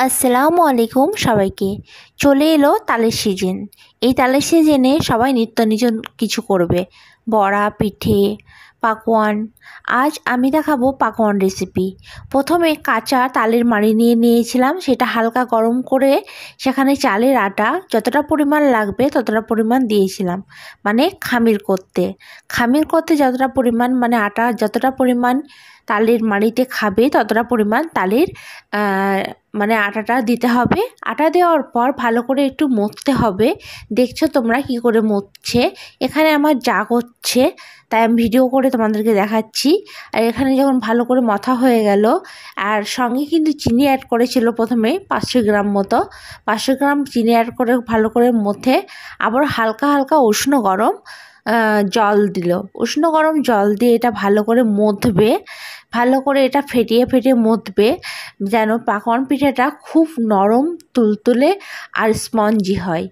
আসসালামু আলাইকুম সবাইকে। চলে এলো তালের সিজন। এই তালের সিজনে সবাই নিত্য কিছু করবে, বড়া, পিঠে, পাকোয়ান। আজ আমি দেখাবো পাকোয়ান রেসিপি। প্রথমে কাঁচা তালের মাড়ি নিয়েছিলাম, সেটা হালকা গরম করে সেখানে চালের আটা যতটা পরিমাণ লাগবে ততটা পরিমাণ দিয়েছিলাম, মানে খামির করতে যতটা পরিমাণ, মানে আটা যতটা পরিমাণ তালের মাড়িতে খাবে ততটা পরিমাণ তালের মানে আটাটা দিতে হবে। আটা দেওয়ার পর ভালো করে একটু মথতে হবে। দেখছো তোমরা কি করে মথছে। এখানে আমার যা হচ্ছে তাই আমি ভিডিও করে তোমাদেরকে দেখাচ্ছি। আর এখানে যখন ভালো করে মথা হয়ে গেল, আর সঙ্গে কিন্তু চিনি অ্যাড করেছিল প্রথমে 500 গ্রাম মতো। 500 গ্রাম চিনি অ্যাড করে ভালো করে মথে আবার হালকা হালকা উষ্ণ গরম জল দিয়ে এটা ভালো করে মথবে। ভালো করে এটা ফেটিয়ে মথবে, যেন পাকোয়ান পিঠাটা খুব নরম, তুলতুলে আর স্পঞ্জি হয়।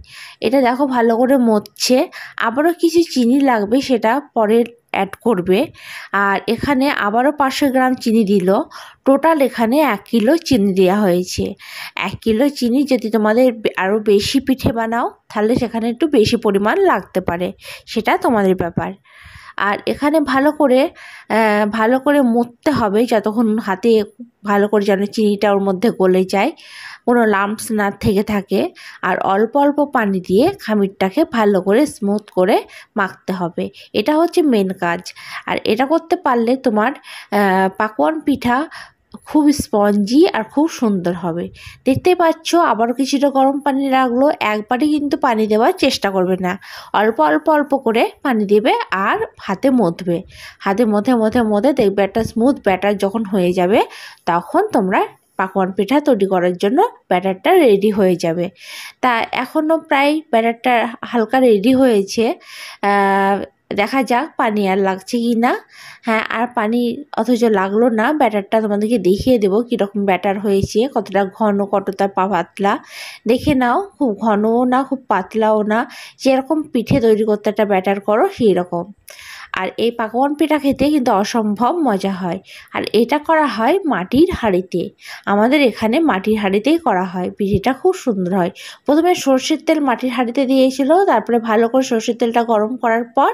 এটা দেখো ভালো করে মথছে। আবারও কিছু চিনি লাগবে, সেটা পরে অ্যাড করবে। আর এখানে আবারও 500 গ্রাম চিনি দিল। টোটাল এখানে 1 কিলো চিনি দেওয়া হয়েছে। 1 কিলো চিনি যদি তোমাদের আরও বেশি পিঠে বানাও তাহলে সেখানে একটু বেশি পরিমাণ লাগতে পারে, সেটা তোমাদের ব্যাপার। আর এখানে ভালো করে মথতে হবে যতক্ষণ হাতে ভালো করে যেন চিনিটা ওর মধ্যে গলে যায়, কোনো লাম্পস না থেকে থাকে। আর অল্প অল্প পানি দিয়ে খামিরটাকে ভালো করে স্মুথ করে মাখতে হবে। এটা হচ্ছে মেন কাজ। আর এটা করতে পারলে তোমার পাকোয়ান পিঠা খুব স্পঞ্জি আর খুব সুন্দর হবে। দেখতেই পাচ্ছ আবারও কিছুটা গরম পানি রাখলো। একবারই কিন্তু পানি দেওয়ার চেষ্টা করবে না, অল্প করে পানি দেবে আর হাতে মথে দেখবে একটা স্মুথ ব্যাটার যখন হয়ে যাবে, তখন তোমরা পাকোয়ান পিঠা তৈরি করার জন্য ব্যাটারটা রেডি হয়ে যাবে। তা এখনও প্রায় ব্যাটারটা হালকা রেডি হয়েছে। দেখা যাক পানি আর লাগছে কি না। হ্যাঁ, আর পানি অথচ লাগলো না। ব্যাটারটা তোমাদেরকে দেখিয়ে দেবো কীরকম ব্যাটার হয়েছে, কতটা ঘন কতটা পাতলা। দেখে নাও, খুব ঘনও না খুব পাতলাও না, যেরকম পিঠে তৈরি করতে একটা ব্যাটার করো সেই রকম। আর এই পাকোয়ান পিঠা খেতে কিন্তু অসম্ভব মজা হয়। আর এটা করা হয় মাটির হাঁড়িতে। আমাদের এখানে মাটির হাঁড়িতেই করা হয়। পিঠেটা খুব সুন্দর হয়। প্রথমে সর্ষের তেল মাটির হাঁড়িতে দিয়েছিল, তারপরে ভালো করে সর্ষের তেলটা গরম করার পর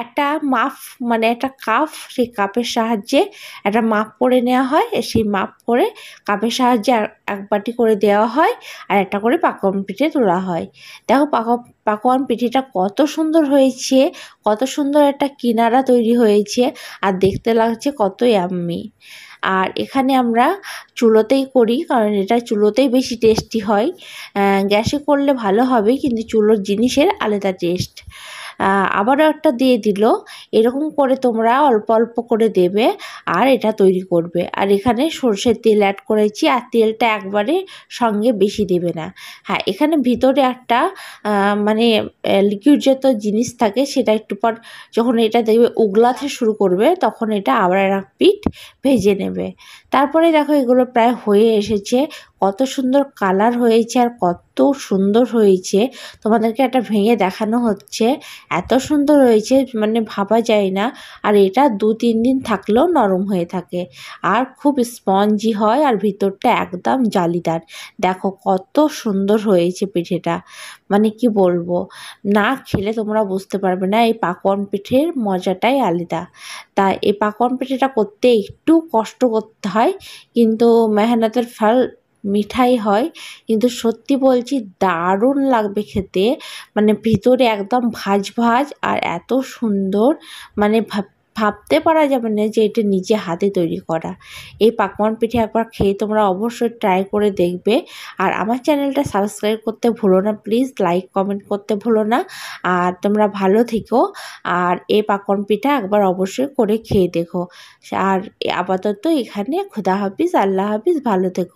একটা মাপ, মানে একটা কাপ, সেই কাপের সাহায্যে একটা মাপ করে নেওয়া হয়। সেই মাপ করে কাপের সাহায্যে এক বাটি করে দেওয়া হয়, আর একটা করে পাকোয়ান পিঠে তোলা হয়। দেখো পাকোয়ান পিঠেটা কত সুন্দর হয়েছে, কত সুন্দর একটা কিনারা তৈরি হয়েছে, আর দেখতে লাগছে কত ইয়াম্মি। আর এখানে আমরা চুলোতেই করি, কারণ এটা চুলোতেই বেশি টেস্টি হয়। গ্যাসে করলে ভালো হবে, কিন্তু চুলোর জিনিসের আলাদা টেস্ট। আবারও একটা দিয়ে দিল। এরকম করে তোমরা অল্প অল্প করে দেবে আর এটা তৈরি করবে। আর এখানে সরষের তেল অ্যাড করেছি, আর তেলটা একবারে সঙ্গে বেশি দেবে না। হ্যাঁ, এখানে ভিতরে একটা মানে লিকুইড জাতীয় জিনিস থাকে, সেটা একটু পর যখন এটা দেখবে উগলাতে শুরু করবে তখন এটা আবার এক পিঠ ভেজে নেবে। তারপরে দেখো এগুলো প্রায় হয়ে এসেছে। কত সুন্দর কালার হয়েছে আর কত সুন্দর হয়েছে, তোমাদেরকে একটা ভেঙে দেখানো হচ্ছে। এত সুন্দর হয়েছে মানে ভাবা যায় না। আর এটা 2-3 দিন থাকলেও নরম হয়ে থাকে, আর খুব স্পঞ্জি হয়, আর ভিতরটা একদম জালিদার। দেখো কত সুন্দর হয়েছে পিঠেটা, মানে কি বলবো, না খেলে তোমরা বুঝতে পারবে না। এই পাকোয়ান পিঠের মজাটাই আলাদা। তা এই পাকোয়ান পিঠেটা করতে একটু কষ্ট করতে হয়, কিন্তু মেহনতের ফল মিঠাই হয়। কিন্তু সত্যি বলছি দারুণ লাগবে খেতে, মানে ভিতরে একদম ভাজ আর এত সুন্দর, মানে ভাবতে পারা যাবে না যে এটা নিজে হাতে তৈরি করা। এই পাকোয়ান পিঠে একবার খেয়ে তোমরা অবশ্যই ট্রাই করে দেখবে। আর আমার চ্যানেলটা সাবস্ক্রাইব করতে ভুলো না প্লিজ, লাইক কমেন্ট করতে ভুলো না। আর তোমরা ভালো থেকো। আর এই পাকোয়ান পিঠা একবার অবশ্যই করে খেয়ে দেখো। আর আপাতত এখানে খুদা হাফিজ, আল্লাহ হাফিজ, ভালো থেকো।